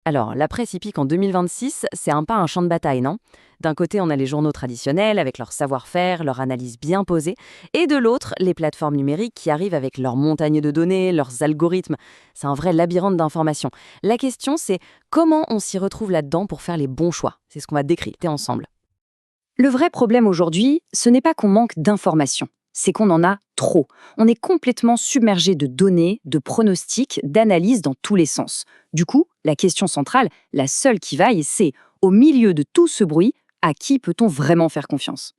Alors, la presse hippique en 2026, c'est un pas un champ de bataille, non? D'un côté, on a les journaux traditionnels avec leur savoir-faire, leur analyse bien posée, et de l'autre, les plateformes numériques qui arrivent avec leurs montagnes de données, leurs algorithmes. C'est un vrai labyrinthe d'informations. La question, c'est comment on s'y retrouve là-dedans pour faire les bons choix? C'est ce qu'on va décrypter ensemble. Le vrai problème aujourd'hui, ce n'est pas qu'on manque d'informations, c'est qu'on en a trop. On est complètement submergé de données, de pronostics, d'analyses dans tous les sens. Du coup, la question centrale, la seule qui vaille, c'est, au milieu de tout ce bruit, à qui peut-on vraiment faire confiance?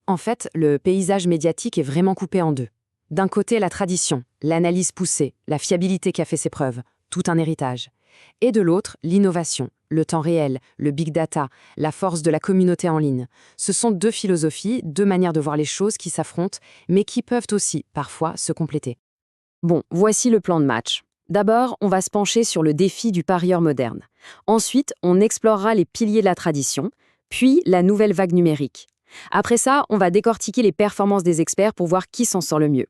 En fait, le paysage médiatique est vraiment coupé en deux. D'un côté, la tradition, l'analyse poussée, la fiabilité qui a fait ses preuves, tout un héritage. Et de l'autre, l'innovation, le temps réel, le big data, la force de la communauté en ligne. Ce sont deux philosophies, deux manières de voir les choses qui s'affrontent, mais qui peuvent aussi, parfois, se compléter. Bon, voici le plan de match. D'abord, on va se pencher sur le défi du parieur moderne. Ensuite, on explorera les piliers de la tradition, puis la nouvelle vague numérique. Après ça, on va décortiquer les performances des experts pour voir qui s'en sort le mieux.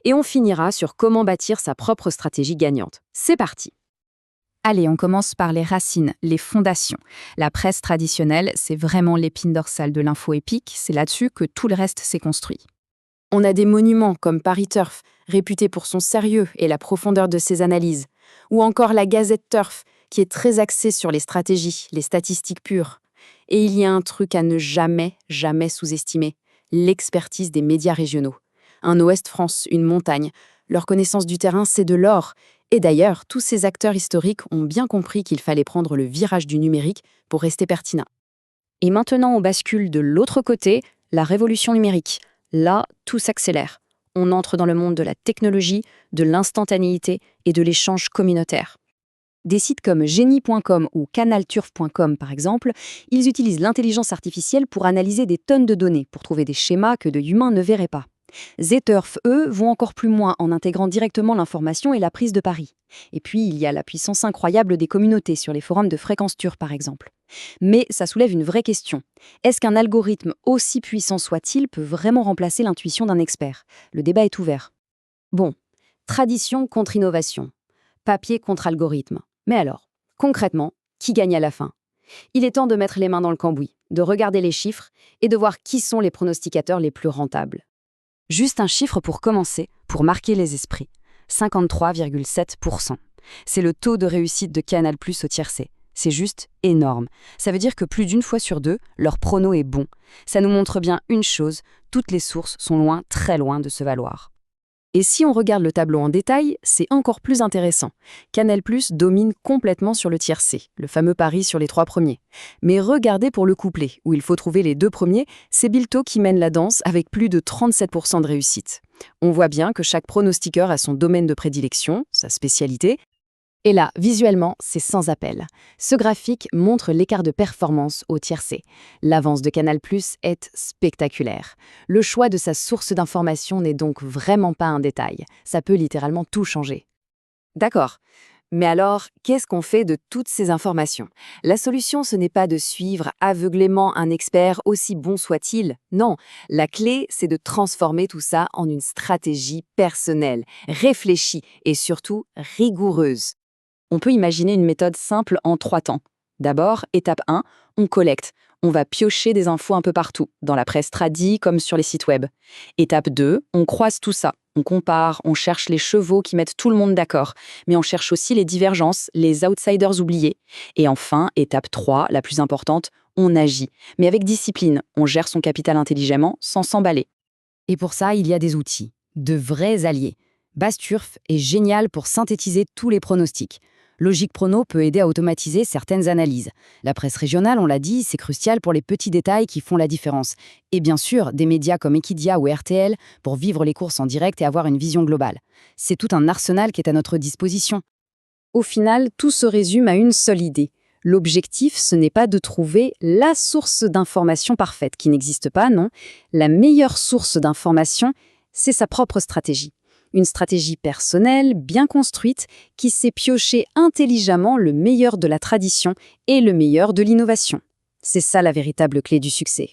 Et on finira sur comment bâtir sa propre stratégie gagnante. C'est parti! Allez, on commence par les racines, les fondations. La presse traditionnelle, c'est vraiment l'épine dorsale de l'info épique, c'est là-dessus que tout le reste s'est construit. On a des monuments comme Paris Turf, réputé pour son sérieux et la profondeur de ses analyses. Ou encore la Gazette Turf, qui est très axée sur les stratégies, les statistiques pures. Et il y a un truc à ne jamais, jamais sous-estimer, l'expertise des médias régionaux. Un Ouest France, une montagne. Leur connaissance du terrain, c'est de l'or. Et d'ailleurs, tous ces acteurs historiques ont bien compris qu'il fallait prendre le virage du numérique pour rester pertinent. Et maintenant, on bascule de l'autre côté, la révolution numérique. Là, tout s'accélère. On entre dans le monde de la technologie, de l'instantanéité et de l'échange communautaire. Des sites comme Genie.com ou canalturf.com, par exemple, ils utilisent l'intelligence artificielle pour analyser des tonnes de données, pour trouver des schémas que de humains ne verraient pas. Zturf, eux, vont encore plus loin en intégrant directement l'information et la prise de pari. Et puis, il y a la puissance incroyable des communautés sur les forums de Fréquence Turf, par exemple. Mais ça soulève une vraie question. Est-ce qu'un algorithme, aussi puissant soit-il, peut vraiment remplacer l'intuition d'un expert? Le débat est ouvert. Bon, tradition contre innovation. Papier contre algorithme. Mais alors, concrètement, qui gagne à la fin? Il est temps de mettre les mains dans le cambouis, de regarder les chiffres et de voir qui sont les pronosticateurs les plus rentables. Juste un chiffre pour commencer, pour marquer les esprits. 53,7%. C'est le taux de réussite de Canal+ au tiercé. C'est juste énorme. Ça veut dire que plus d'une fois sur deux, leur prono est bon. Ça nous montre bien une chose, toutes les sources sont loin, très loin de se valoir. Et si on regarde le tableau en détail, c'est encore plus intéressant. Canal+ domine complètement sur le tiercé, le fameux pari sur les 3 premiers. Mais regardez pour le couplet, où il faut trouver les 2 premiers, c'est Bilto qui mène la danse avec plus de 37% de réussite. On voit bien que chaque pronostiqueur a son domaine de prédilection, sa spécialité. Et là, visuellement, c'est sans appel. Ce graphique montre l'écart de performance au tiercé. L'avance de Canal+ est spectaculaire. Le choix de sa source d'information n'est donc vraiment pas un détail. Ça peut littéralement tout changer. D'accord. Mais alors, qu'est-ce qu'on fait de toutes ces informations? La solution, ce n'est pas de suivre aveuglément un expert, aussi bon soit-il. Non, la clé, c'est de transformer tout ça en une stratégie personnelle, réfléchie et surtout rigoureuse. On peut imaginer une méthode simple en 3 temps. D'abord, étape 1, on collecte. On va piocher des infos un peu partout, dans la presse tradie comme sur les sites web. Étape 2, on croise tout ça. On compare, on cherche les chevaux qui mettent tout le monde d'accord, mais on cherche aussi les divergences, les outsiders oubliés. Et enfin, étape 3, la plus importante, on agit. Mais avec discipline, on gère son capital intelligemment, sans s'emballer. Et pour ça, il y a des outils, de vrais alliés. Basturf est génial pour synthétiser tous les pronostics. Logic Prono peut aider à automatiser certaines analyses. La presse régionale, on l'a dit, c'est crucial pour les petits détails qui font la différence. Et bien sûr, des médias comme Equidia ou RTL pour vivre les courses en direct et avoir une vision globale. C'est tout un arsenal qui est à notre disposition. Au final, tout se résume à une seule idée. L'objectif, ce n'est pas de trouver la source d'information parfaite, qui n'existe pas, non. La meilleure source d'information, c'est sa propre stratégie. Une stratégie personnelle, bien construite, qui sait piocher intelligemment le meilleur de la tradition et le meilleur de l'innovation. C'est ça la véritable clé du succès.